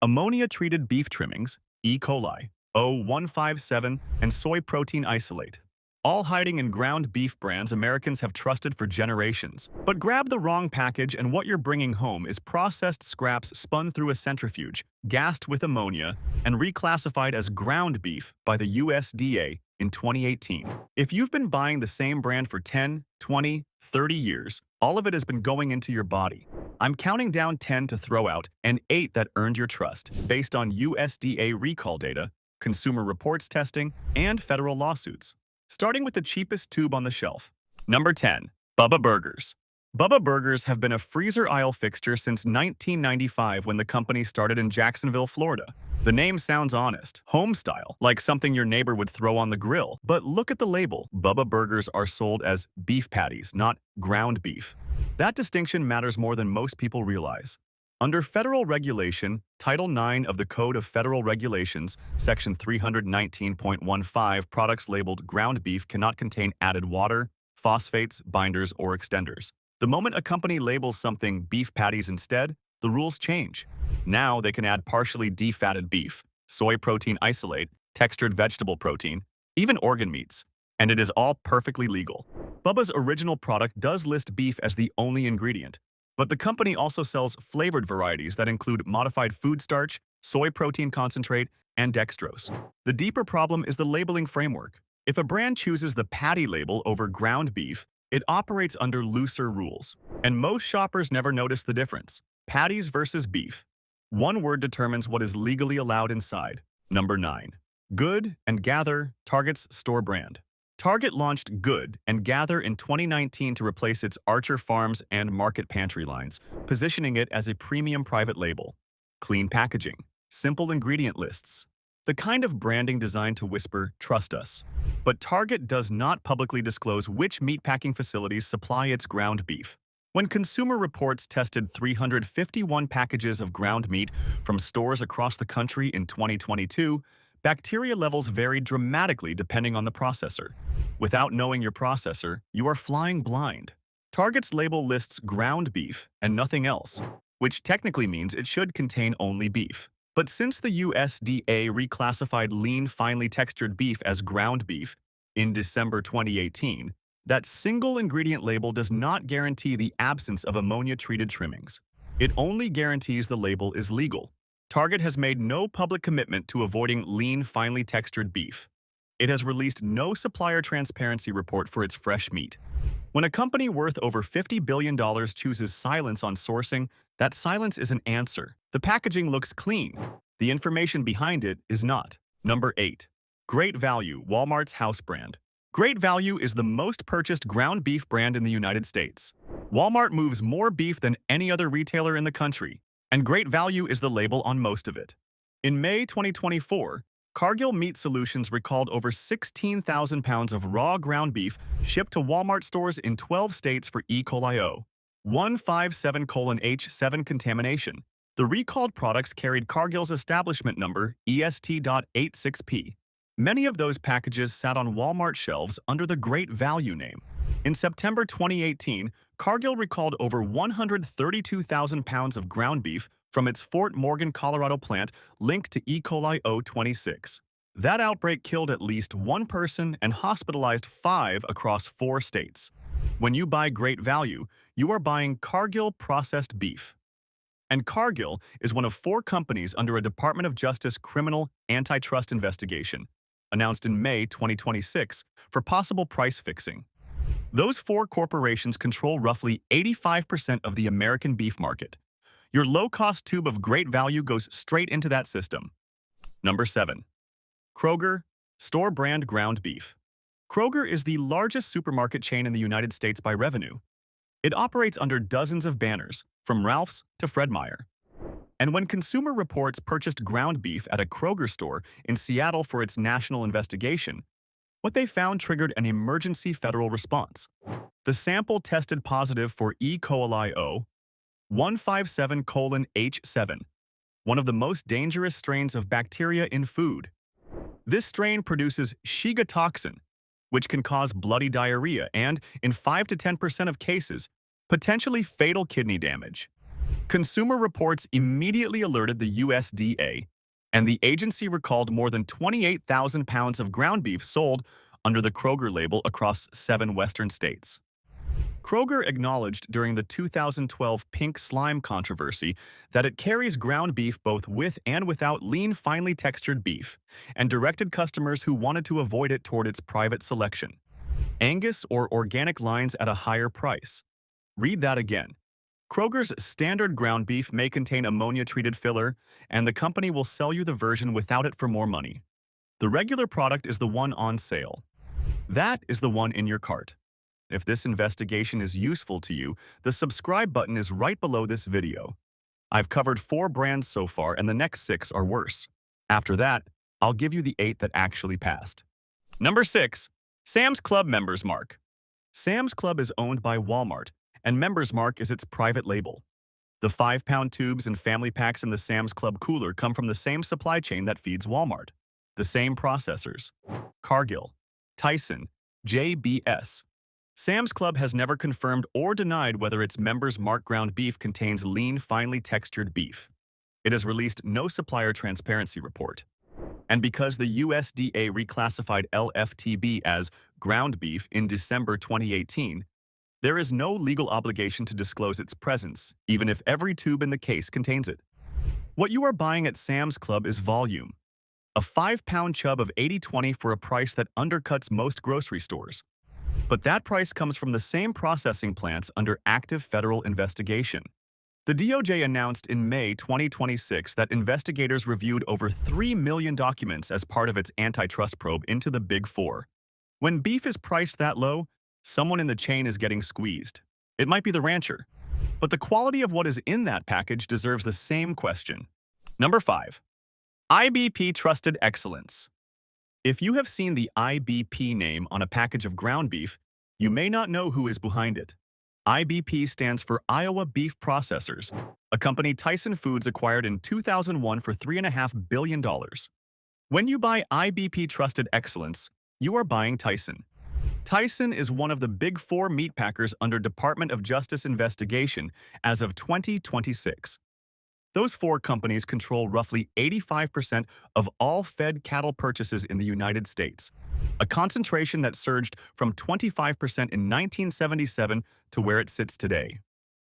ammonia-treated beef trimmings, E. coli, O157, and soy protein isolate, all hiding in ground beef brands Americans have trusted for generations. But grab the wrong package and what you're bringing home is processed scraps spun through a centrifuge, gassed with ammonia, and reclassified as ground beef by the USDA in 2018. If you've been buying the same brand for 10, 20, 30 years, all of it has been going into your body. I'm counting down 10 to throw out and 8 that earned your trust, based on USDA recall data, consumer reports testing, and federal lawsuits. Starting with the cheapest tube on the shelf. Number 10. Bubba Burgers. Bubba Burgers have been a freezer aisle fixture since 1995 when the company started in Jacksonville, Florida. The name sounds honest, home-style, like something your neighbor would throw on the grill. But look at the label. Bubba Burgers are sold as beef patties, not ground beef. That distinction matters more than most people realize. Under federal regulation, Title IX of the Code of Federal Regulations, Section 319.15, products labeled ground beef cannot contain added water, phosphates, binders, or extenders. The moment a company labels something beef patties instead, the rules change. Now they can add partially defatted beef, soy protein isolate, textured vegetable protein, even organ meats, and it is all perfectly legal. Bubba's original product does list beef as the only ingredient, but the company also sells flavored varieties that include modified food starch, soy protein concentrate, and dextrose. The deeper problem is the labeling framework. If a brand chooses the patty label over ground beef, it operates under looser rules, and most shoppers never notice the difference. Patties versus beef. One word determines what is legally allowed inside. Number 9. Good and Gather, Target's store brand. Target launched Good and Gather in 2019 to replace its Archer Farms and Market Pantry lines, positioning it as a premium private label. Clean packaging, simple ingredient lists, the kind of branding designed to whisper, "Trust us." But Target does not publicly disclose which meatpacking facilities supply its ground beef. When Consumer Reports tested 351 packages of ground meat from stores across the country in 2022, bacteria levels varied dramatically depending on the processor. Without knowing your processor, you are flying blind. Target's label lists ground beef and nothing else, which technically means it should contain only beef. But since the USDA reclassified lean, finely textured beef as ground beef in December 2018, that single ingredient label does not guarantee the absence of ammonia-treated trimmings. It only guarantees the label is legal. Target has made no public commitment to avoiding lean, finely textured beef. It has released no supplier transparency report for its fresh meat. When a company worth over $50 billion chooses silence on sourcing, that silence is an answer. The packaging looks clean. The information behind it is not. Number 8. Great Value, Walmart's house brand. Great Value is the most purchased ground beef brand in the United States. Walmart moves more beef than any other retailer in the country, and Great Value is the label on most of it. In May 2024, Cargill Meat Solutions recalled over 16,000 pounds of raw ground beef shipped to Walmart stores in 12 states for E. coli O157:H7 contamination. The recalled products carried Cargill's establishment number EST.86P. Many of those packages sat on Walmart shelves under the Great Value name. In September 2018, Cargill recalled over 132,000 pounds of ground beef from its Fort Morgan, Colorado plant linked to E. coli O26. That outbreak killed at least one person and hospitalized 5 across 4 states. When you buy Great Value, you are buying Cargill processed beef. And Cargill is one of 4 companies under a Department of Justice criminal antitrust investigation, announced in May 2026, for possible price fixing. Those 4 corporations control roughly 85% of the American beef market. Your low-cost tube of Great Value goes straight into that system. Number 7. Kroger, store brand ground beef. Kroger is the largest supermarket chain in the United States by revenue. It operates under dozens of banners, from Ralph's to Fred Meyer. And when Consumer Reports purchased ground beef at a Kroger store in Seattle for its national investigation, what they found triggered an emergency federal response. The sample tested positive for E. coli O157:H7, one of the most dangerous strains of bacteria in food. This strain produces Shiga toxin, which can cause bloody diarrhea and, in 5 to 10% of cases, potentially fatal kidney damage. Consumer Reports immediately alerted the USDA, and the agency recalled more than 28,000 pounds of ground beef sold under the Kroger label across 7 western states. Kroger acknowledged during the 2012 pink slime controversy that it carries ground beef both with and without lean, finely textured beef, and directed customers who wanted to avoid it toward its private selection, Angus or organic lines at a higher price. Read that again. Kroger's standard ground beef may contain ammonia-treated filler, and the company will sell you the version without it for more money. The regular product is the one on sale. That is the one in your cart. If this investigation is useful to you, the subscribe button is right below this video. I've covered 4 brands so far, and the next 6 are worse. After that, I'll give you the 8 that actually passed. Number 6. Sam's Club Members Mark. Sam's Club is owned by Walmart, and Members Mark is its private label. The 5-pound tubes and family packs in the Sam's Club cooler come from the same supply chain that feeds Walmart. The same processors: Cargill, Tyson, JBS. Sam's Club has never confirmed or denied whether its Members Mark ground beef contains lean, finely textured beef. It has released no supplier transparency report. And because the USDA reclassified LFTB as ground beef in December 2018, there is no legal obligation to disclose its presence, even if every tube in the case contains it. What you are buying at Sam's Club is volume. A 5-pound chub of 80/20 for a price that undercuts most grocery stores. But that price comes from the same processing plants under active federal investigation. The DOJ announced in May 2026 that investigators reviewed over 3 million documents as part of its antitrust probe into the Big Four. When beef is priced that low, someone in the chain is getting squeezed. It might be the rancher. But the quality of what is in that package deserves the same question. Number 5. IBP Trusted Excellence. If you have seen the IBP name on a package of ground beef, you may not know who is behind it. IBP stands for Iowa Beef Processors, a company Tyson Foods acquired in 2001 for $3.5 billion. When you buy IBP Trusted Excellence, you are buying Tyson. Tyson is one of the Big Four meat packers under Department of Justice investigation as of 2026. Those 4 companies control roughly 85% of all fed cattle purchases in the United States, a concentration that surged from 25% in 1977 to where it sits today.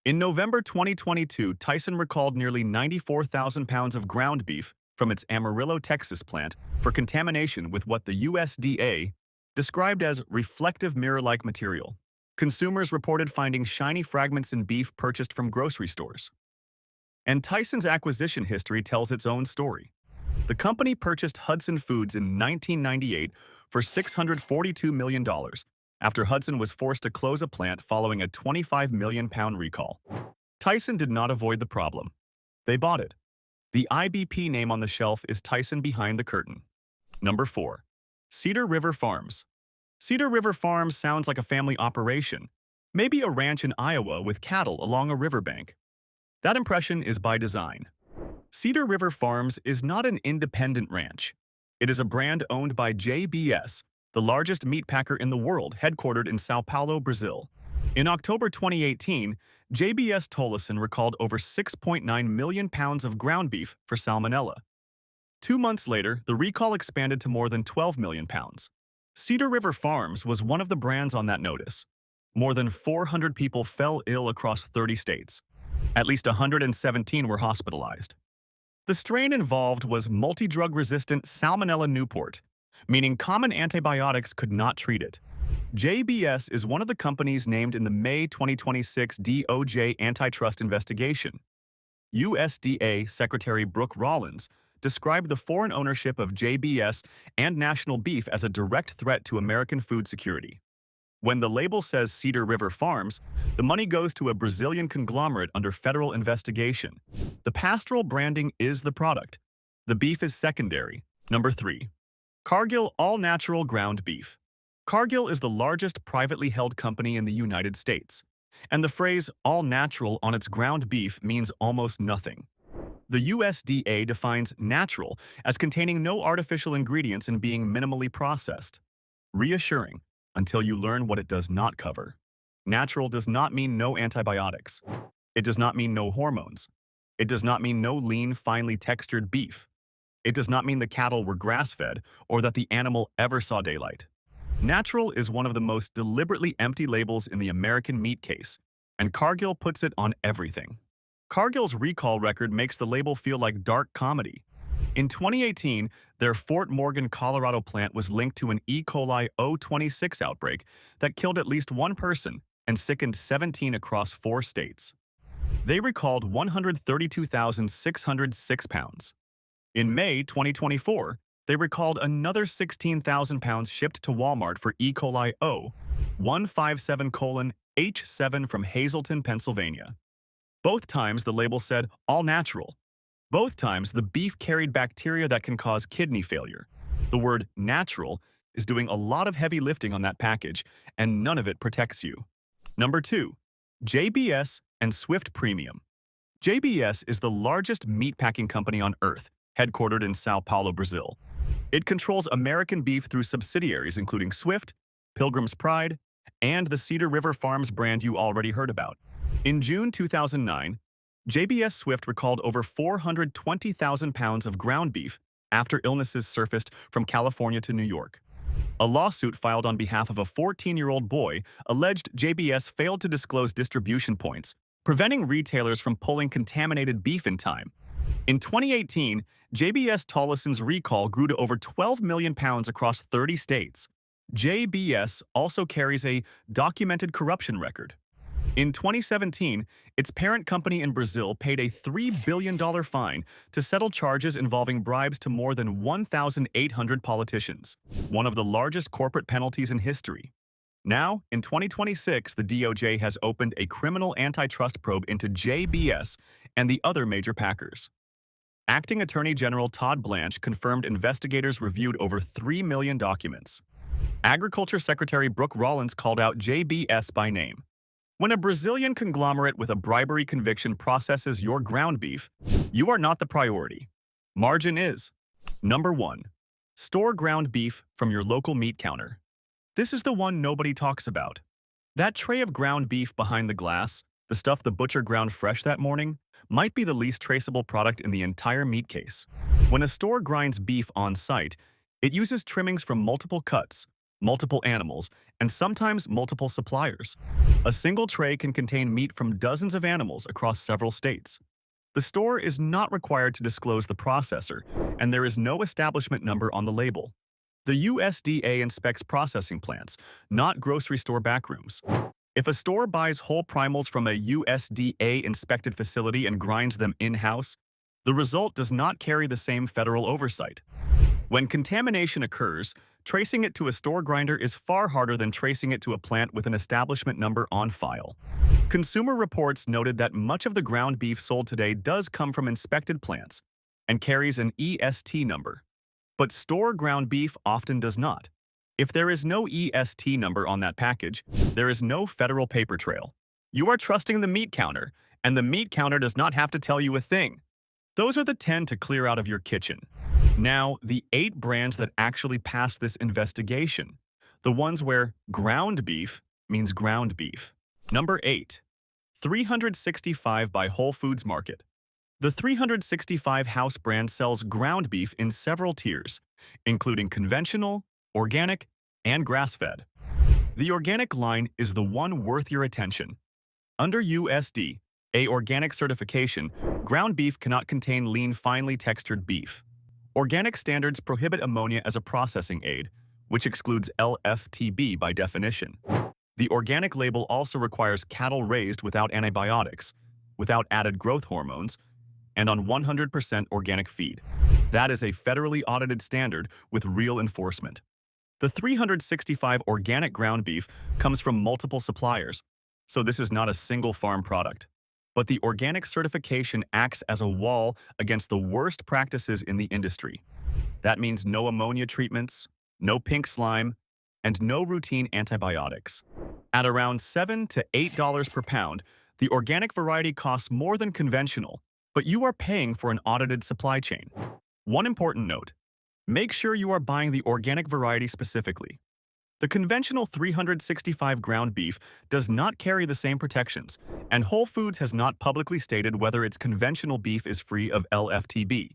In November 2022, Tyson recalled nearly 94,000 pounds of ground beef from its Amarillo, Texas plant for contamination with what the USDA described as reflective mirror-like material. Consumers reported finding shiny fragments in beef purchased from grocery stores. And Tyson's acquisition history tells its own story. The company purchased Hudson Foods in 1998 for $642 million after Hudson was forced to close a plant following a 25 million pound recall. Tyson did not avoid the problem. They bought it. The IBP name on the shelf is Tyson behind the curtain. Number 4. Cedar River Farms. Cedar River Farms sounds like a family operation, maybe a ranch in Iowa with cattle along a riverbank. That impression is by design. Cedar River Farms is not an independent ranch. It is a brand owned by JBS, the largest meat packer in the world, headquartered in Sao Paulo, Brazil. In October 2018, JBS Tolleson recalled over 6.9 million pounds of ground beef for salmonella. 2 months later, the recall expanded to more than 12 million pounds. Cedar River Farms was one of the brands on that notice. More than 400 people fell ill across 30 states. At least 117 were hospitalized. The strain involved was multi-drug-resistant Salmonella Newport, meaning common antibiotics could not treat it. JBS is one of the companies named in the May 2026 DOJ antitrust investigation. USDA Secretary Brooke Rollins described the foreign ownership of JBS and National Beef as a direct threat to American food security. When the label says Cedar River Farms, the money goes to a Brazilian conglomerate under federal investigation. The pastoral branding is the product. The beef is secondary. Number 3. Cargill All-Natural Ground Beef. Cargill is the largest privately held company in the United States, and the phrase all-natural on its ground beef means almost nothing. The USDA defines natural as containing no artificial ingredients and being minimally processed. Reassuring, until you learn what it does not cover. Natural does not mean no antibiotics. It does not mean no hormones. It does not mean no lean, finely textured beef. It does not mean the cattle were grass-fed or that the animal ever saw daylight. Natural is one of the most deliberately empty labels in the American meat case, and Cargill puts it on everything. Cargill's recall record makes the label feel like dark comedy. In 2018, their Fort Morgan, Colorado plant was linked to an E. coli O26 outbreak that killed at least one person and sickened 17 across 4 states. They recalled 132,606 pounds. In May 2024, they recalled another 16,000 pounds shipped to Walmart for E. coli O157:H7 from Hazleton, Pennsylvania. Both times the label said all natural. Both times the beef carried bacteria that can cause kidney failure. The word natural is doing a lot of heavy lifting on that package, and none of it protects you. Number 2. JBS and Swift Premium. JBS is the largest meatpacking company on earth, headquartered in Sao Paulo, Brazil. It controls American beef through subsidiaries including Swift, Pilgrim's Pride, and the Cedar River Farms brand you already heard about. In June 2009, JBS Swift recalled over 420,000 pounds of ground beef after illnesses surfaced from California to New York. A lawsuit filed on behalf of a 14-year-old boy alleged JBS failed to disclose distribution points, preventing retailers from pulling contaminated beef in time. In 2018, JBS Tollison's recall grew to over 12 million pounds across 30 states. JBS also carries a documented corruption record. In 2017, its parent company in Brazil paid a $3 billion fine to settle charges involving bribes to more than 1,800 politicians, one of the largest corporate penalties in history. Now, in 2026, the DOJ has opened a criminal antitrust probe into JBS and the other major packers. Acting Attorney General Todd Blanche confirmed investigators reviewed over 3 million documents. Agriculture Secretary Brooke Rollins called out JBS by name. When a Brazilian conglomerate with a bribery conviction processes your ground beef, you are not the priority. Margin is. Number 1. Store ground beef from your local meat counter. This is the one nobody talks about. That tray of ground beef behind the glass, the stuff the butcher ground fresh that morning, might be the least traceable product in the entire meat case. When a store grinds beef on site, it uses trimmings from multiple cuts, multiple animals, and sometimes multiple suppliers. A single tray can contain meat from dozens of animals across several states. The store is not required to disclose the processor, and there is no establishment number on the label. The USDA inspects processing plants, not grocery store backrooms. If a store buys whole primals from a USDA-inspected facility and grinds them in-house, the result does not carry the same federal oversight. When contamination occurs, tracing it to a store grinder is far harder than tracing it to a plant with an establishment number on file. Consumer Reports noted that much of the ground beef sold today does come from inspected plants and carries an EST number. But store ground beef often does not. If there is no EST number on that package, there is no federal paper trail. You are trusting the meat counter, and the meat counter does not have to tell you a thing. Those are the 10 to clear out of your kitchen. Now, the 8 brands that actually passed this investigation. The ones where ground beef means ground beef. Number 8. 365 by Whole Foods Market. The 365 house brand sells ground beef in several tiers, including conventional, organic, and grass-fed. The organic line is the one worth your attention. Under USDA organic certification, ground beef cannot contain lean, finely textured beef. Organic standards prohibit ammonia as a processing aid, which excludes LFTB by definition. The organic label also requires cattle raised without antibiotics, without added growth hormones, and on 100% organic feed. That is a federally audited standard with real enforcement. The 365 organic ground beef comes from multiple suppliers, so this is not a single farm product. But the organic certification acts as a wall against the worst practices in the industry. That means no ammonia treatments, no pink slime, and no routine antibiotics. At around $7 to $8 per pound, the organic variety costs more than conventional, but you are paying for an audited supply chain. One important note: make sure you are buying the organic variety specifically. The conventional 365 ground beef does not carry the same protections, and Whole Foods has not publicly stated whether its conventional beef is free of LFTB.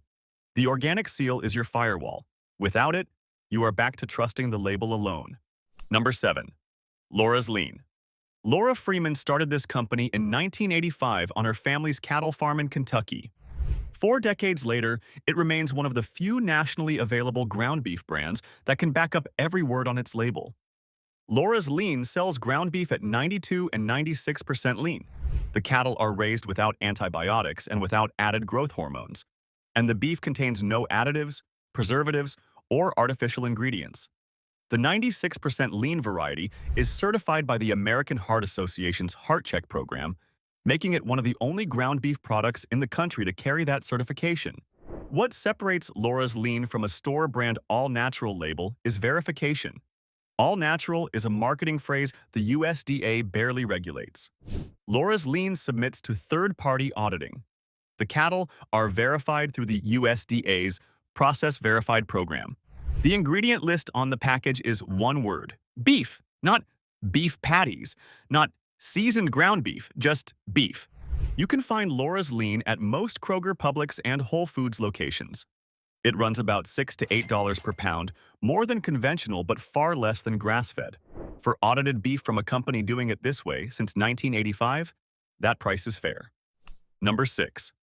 The organic seal is your firewall. Without it, you are back to trusting the label alone. Number 7. Laura's Lean. Laura Freeman started this company in 1985 on her family's cattle farm in Kentucky. 4 decades later, it remains one of the few nationally available ground beef brands that can back up every word on its label. Laura's Lean sells ground beef at 92 and 96% lean. The cattle are raised without antibiotics and without added growth hormones, and the beef contains no additives, preservatives, or artificial ingredients. The 96% lean variety is certified by the American Heart Association's Heart Check program, making it one of the only ground beef products in the country to carry that certification. What separates Laura's Lean from a store brand all-natural label is verification. All-natural is a marketing phrase the USDA barely regulates. Laura's Lean submits to third-party auditing. The cattle are verified through the USDA's Process Verified program. The ingredient list on the package is one word: beef, not beef patties, not seasoned ground beef, just beef. You can find Laura's Lean at most Kroger, Publix, and Whole Foods locations. It runs about $6 to $8 per pound, more than conventional but far less than grass-fed. For audited beef from a company doing it this way since 1985, that price is fair. Number 6.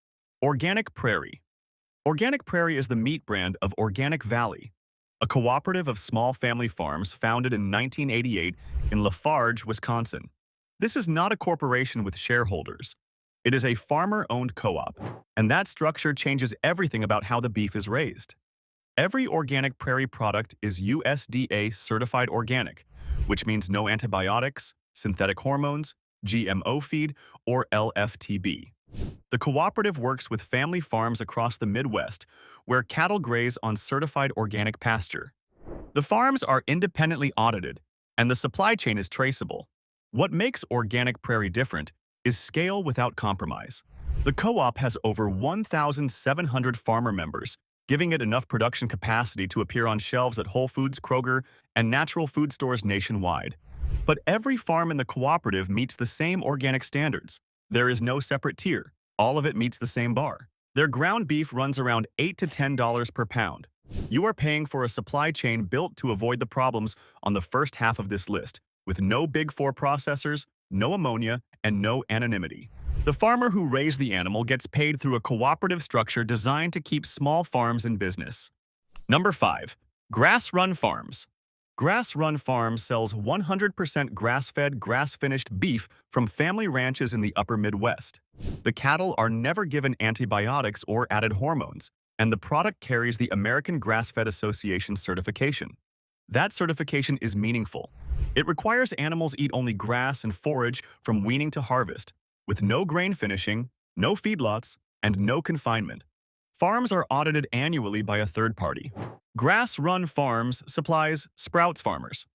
Organic Prairie. Organic Prairie is the meat brand of Organic Valley, a cooperative of small family farms founded in 1988 in Lafarge, Wisconsin. This is not a corporation with shareholders. It is a farmer-owned co-op, and that structure changes everything about how the beef is raised. Every Organic Prairie product is USDA certified organic, which means no antibiotics, synthetic hormones, GMO feed, or LFTB. The cooperative works with family farms across the Midwest, where cattle graze on certified organic pasture. The farms are independently audited, and the supply chain is traceable. What makes Organic Prairie different is scale without compromise. The co-op has over 1,700 farmer members, giving it enough production capacity to appear on shelves at Whole Foods, Kroger, and natural food stores nationwide. But every farm in the cooperative meets the same organic standards. There is no separate tier. All of it meets the same bar. Their ground beef runs around $8 to $10 per pound. You are paying for a supply chain built to avoid the problems on the first half of this list, with no Big Four processors, no ammonia, and no anonymity. The farmer who raised the animal gets paid through a cooperative structure designed to keep small farms in business. Number 5. Grass Run Farms. Grass Run Farms sells 100% grass-fed, grass-finished beef from family ranches in the upper Midwest. The cattle are never given antibiotics or added hormones, and the product carries the American Grass-Fed Association certification. That certification is meaningful. It requires animals eat only grass and forage from weaning to harvest, with no grain finishing, no feedlots, and no confinement. Farms are audited annually by a third party. Grass Run Farms supplies Sprouts farmers.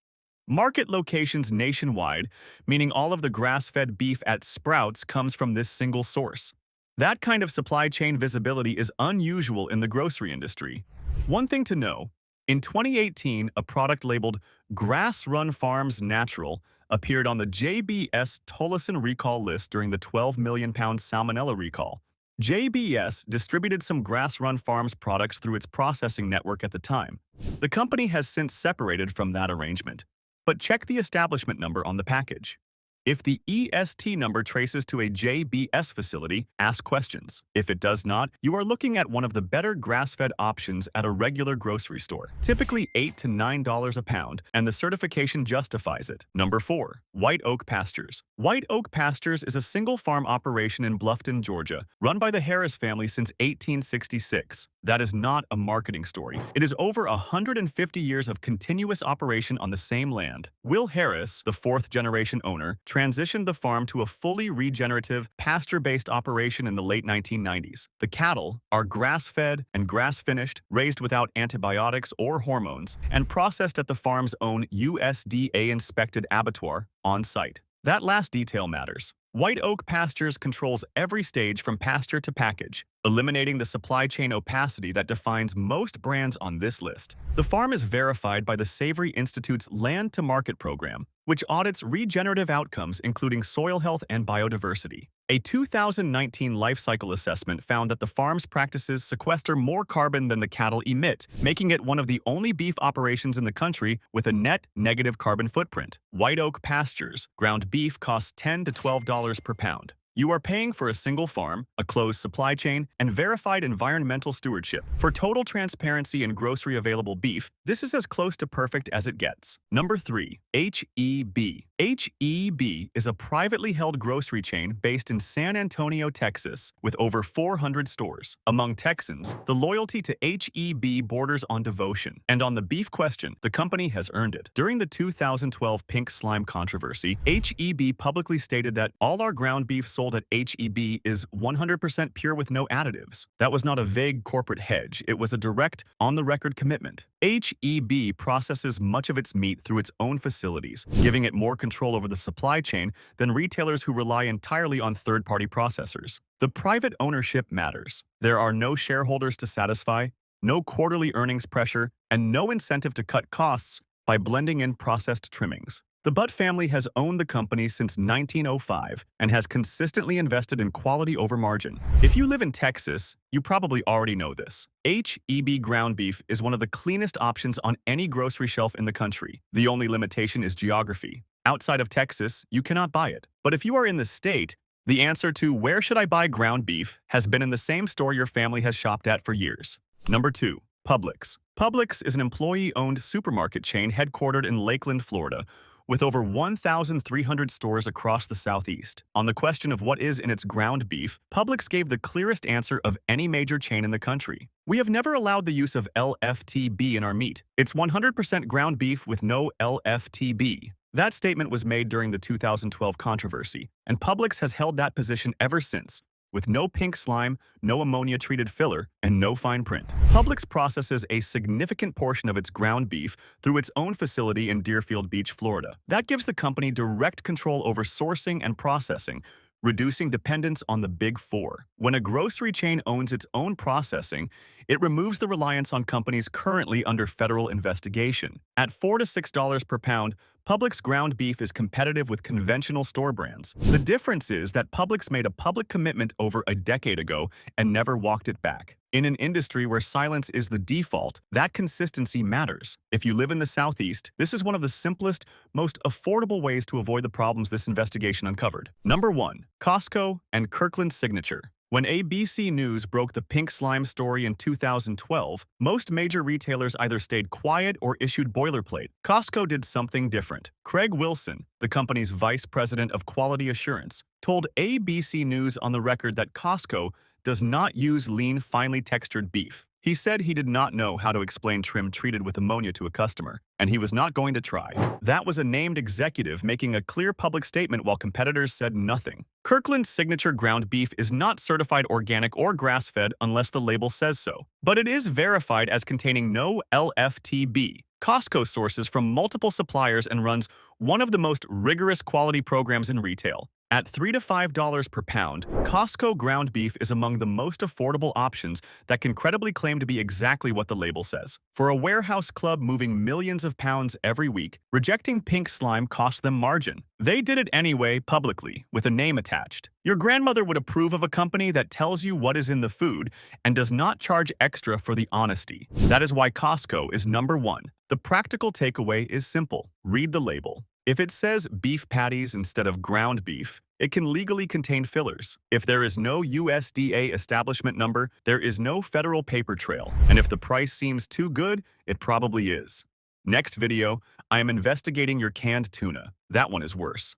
Market locations nationwide, meaning all of the grass-fed beef at Sprouts comes from this single source. That kind of supply chain visibility is unusual in the grocery industry. One thing to know, in 2018, a product labeled Grass Run Farms Natural appeared on the JBS Tyson recall list during the 12 million pound salmonella recall. JBS distributed some Grass Run Farms products through its processing network at the time. The company has since separated from that arrangement, but check the establishment number on the package. If the EST number traces to a JBS facility, ask questions. If it does not, you are looking at one of the better grass-fed options at a regular grocery store, typically $8 to $9 a pound, and the certification justifies it. Number 4. White Oak Pastures. White Oak Pastures is a single-farm operation in Bluffton, Georgia, run by the Harris family since 1866. That is not a marketing story. It is over 150 years of continuous operation on the same land. Will Harris, the fourth-generation owner, transitioned the farm to a fully regenerative, pasture-based operation in the late 1990s. The cattle are grass-fed and grass-finished, raised without antibiotics or hormones, and processed at the farm's own USDA-inspected abattoir on-site. That last detail matters. White Oak Pastures controls every stage from pasture to package. eliminating the supply chain opacity that defines most brands on this list. The farm is verified by the Savory Institute's Land to Market program, which audits regenerative outcomes including soil health and biodiversity. A 2019 life cycle assessment found that the farm's practices sequester more carbon than the cattle emit, making it one of the only beef operations in the country with a net negative carbon footprint. White Oak Pastures ground beef costs $10 to $12 per pound. You are paying for a single farm, a closed supply chain, and verified environmental stewardship. For total transparency and grocery available beef, this is as close to perfect as it gets. Number 3. H-E-B. H-E-B is a privately held grocery chain based in San Antonio, Texas, with over 400 stores. Among Texans, the loyalty to H-E-B borders on devotion. And on the beef question, the company has earned it. During the 2012 pink slime controversy, H-E-B publicly stated that all our ground beef sold at H-E-B is 100% pure with no additives. That was not a vague corporate hedge, it was a direct, on-the-record commitment. H-E-B processes much of its meat through its own facilities, giving it more control over the supply chain than retailers who rely entirely on third-party processors. The private ownership matters. There are no shareholders to satisfy, no quarterly earnings pressure, and no incentive to cut costs by blending in processed trimmings. The Butt family has owned the company since 1905 and has consistently invested in quality over margin. If you live in Texas, you probably already know this. H-E-B ground beef is one of the cleanest options on any grocery shelf in the country. The only limitation is geography. Outside of Texas, you cannot buy it. But if you are in the state, the answer to where should I buy ground beef has been in the same store your family has shopped at for years. Number 2. Publix. Publix is an employee-owned supermarket chain headquartered in Lakeland, Florida, with over 1,300 stores across the Southeast. On the question of what is in its ground beef, Publix gave the clearest answer of any major chain in the country. We have never allowed the use of LFTB in our meat. It's 100% ground beef with no LFTB. That statement was made during the 2012 controversy, and Publix has held that position ever since, with no pink slime, no ammonia-treated filler, and no fine print. Publix processes a significant portion of its ground beef through its own facility in Deerfield Beach, Florida. That gives the company direct control over sourcing and processing, reducing dependence on the Big Four. When a grocery chain owns its own processing, it removes the reliance on companies currently under federal investigation. At $4 to $6 per pound, Publix ground beef is competitive with conventional store brands. The difference is that Publix made a public commitment over a decade ago and never walked it back. In an industry where silence is the default, that consistency matters. If you live in the Southeast, this is one of the simplest, most affordable ways to avoid the problems this investigation uncovered. Number 1. Costco and Kirkland's Signature. When ABC News broke the pink slime story in 2012, most major retailers either stayed quiet or issued boilerplate. Costco did something different. Craig Wilson, the company's vice president of quality assurance, told ABC News on the record that Costco does not use lean, finely textured beef. He said he did not know how to explain trim treated with ammonia to a customer, and he was not going to try. That was a named executive making a clear public statement while competitors said nothing. Kirkland's Signature ground beef is not certified organic or grass-fed unless the label says so, but it is verified as containing no LFTB. Costco sources from multiple suppliers and runs one of the most rigorous quality programs in retail. At $3 to $5 per pound, Costco ground beef is among the most affordable options that can credibly claim to be exactly what the label says. For a warehouse club moving millions of pounds every week, rejecting pink slime cost them margin. They did it anyway, publicly, with a name attached. Your grandmother would approve of a company that tells you what is in the food and does not charge extra for the honesty. That is why Costco is number 1. The practical takeaway is simple. Read the label. If it says beef patties instead of ground beef, it can legally contain fillers. If there is no USDA establishment number, there is no federal paper trail. And if the price seems too good, it probably is. Next video, I am investigating your canned tuna. That one is worse.